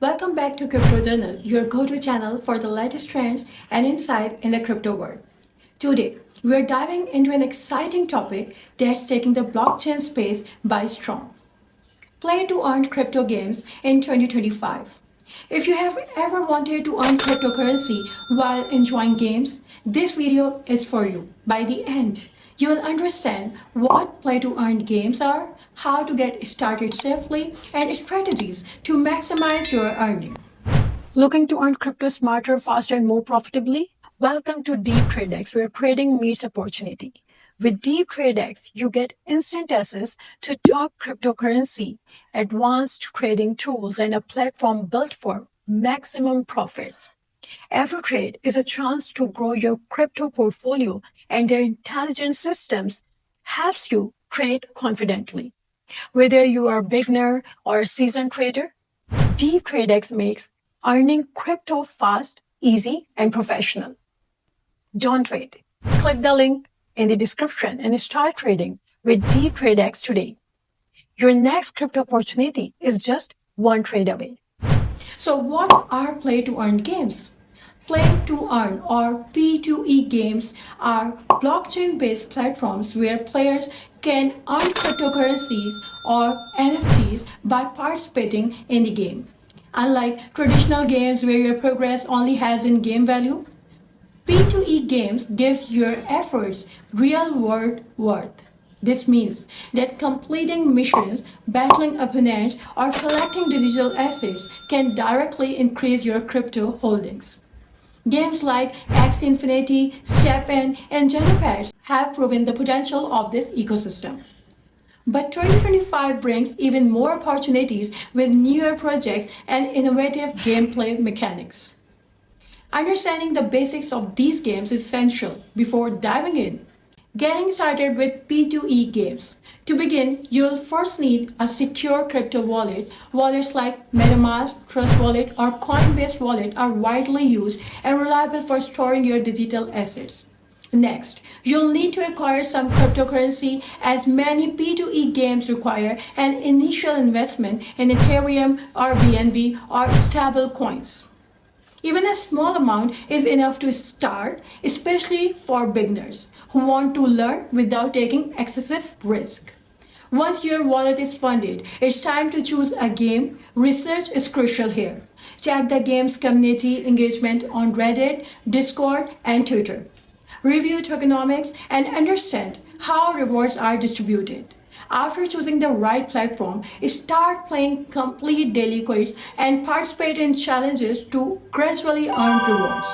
Welcome back to Crypto Journal, your go-to channel for the latest trends and insight in the crypto world. Today, we are diving into an exciting topic that's taking the blockchain space by storm. Play to earn crypto games in 2025. If you have ever wanted to earn cryptocurrency while enjoying games, this video is for you. By the end, you will understand what play to earn games are, how to get started safely, and strategies to maximize your earning. Looking to earn crypto smarter, faster, and more profitably? Welcome to DeepTradex, where trading meets opportunity. With DeepTradex, you get instant access to top cryptocurrency, advanced trading tools, and a platform built for maximum profits. Every trade is a chance to grow your crypto portfolio, and their intelligent systems helps you trade confidently. Whether you are a beginner or a seasoned trader, DeepTradex makes earning crypto fast, easy, and professional. Don't wait. Click the link in the description and start trading with DeepTradex today. Your next crypto opportunity is just one trade away. So what are play to earn games? Play to earn or P2E games are blockchain-based platforms where players can earn cryptocurrencies or NFTs by participating in the game. Unlike traditional games where your progress only has in-game value, P2E games gives your efforts real-world worth. This means that completing missions, battling opponents, or collecting digital assets can directly increase your crypto holdings. Games like X Infinity, StepN, and Genopads have proven the potential of this ecosystem. But 2025 brings even more opportunities with newer projects and innovative gameplay mechanics. Understanding the basics of these games is essential before diving in. Getting started with P2E games. To begin, you'll first need a secure crypto wallet. Wallets like MetaMask, Trust Wallet, or Coinbase Wallet are widely used and reliable for storing your digital assets. Next, you'll need to acquire some cryptocurrency as many P2E games require an initial investment in Ethereum or BNB or stable coins. Even a small amount is enough to start, especially for beginners who want to learn without taking excessive risk. Once your wallet is funded, it's time to choose a game. Research is crucial here. Check the game's community engagement on Reddit, Discord, and Twitter. Review tokenomics and understand how rewards are distributed. After choosing the right platform, start playing complete daily quests and participate in challenges to gradually earn rewards.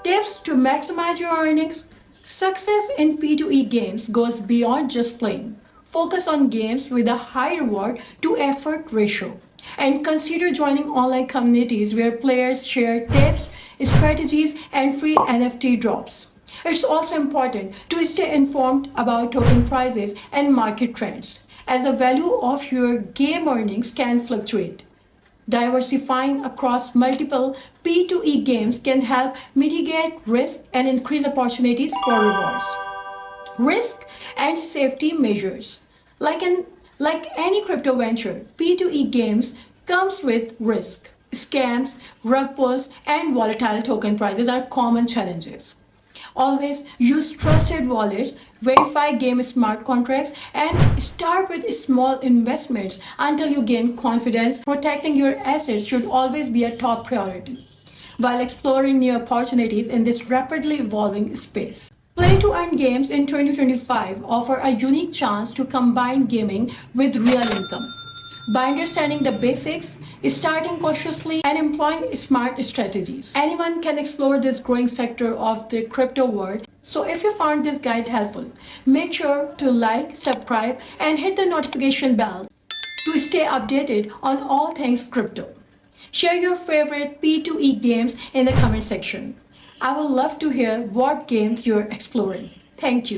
Tips to maximize your earnings. Success in P2E games goes beyond just playing. Focus on games with a high reward to effort ratio. And consider joining online communities where players share tips, strategies, and free NFT drops. It's also important to stay informed about token prices and market trends, as the value of your game earnings can fluctuate. Diversifying across multiple P2E games can help mitigate risk and increase opportunities for rewards. Risk and safety measures. Like any crypto venture, P2E games comes with risk. Scams, rug pulls, and volatile token prices are common challenges. Always use trusted wallets, verify game smart contracts, and start with small investments until you gain confidence. Protecting your assets should always be a top priority while exploring new opportunities in this rapidly evolving space. Play to earn games in 2025 offer a unique chance to combine gaming with real income. By understanding the basics, starting cautiously, and employing smart strategies, anyone can explore this growing sector of the crypto world. So if you found this guide helpful, make sure to like, subscribe, and hit the notification bell to stay updated on all things crypto. Share your favorite P2E games in the comment section. I would love to hear what games you're exploring. Thank you.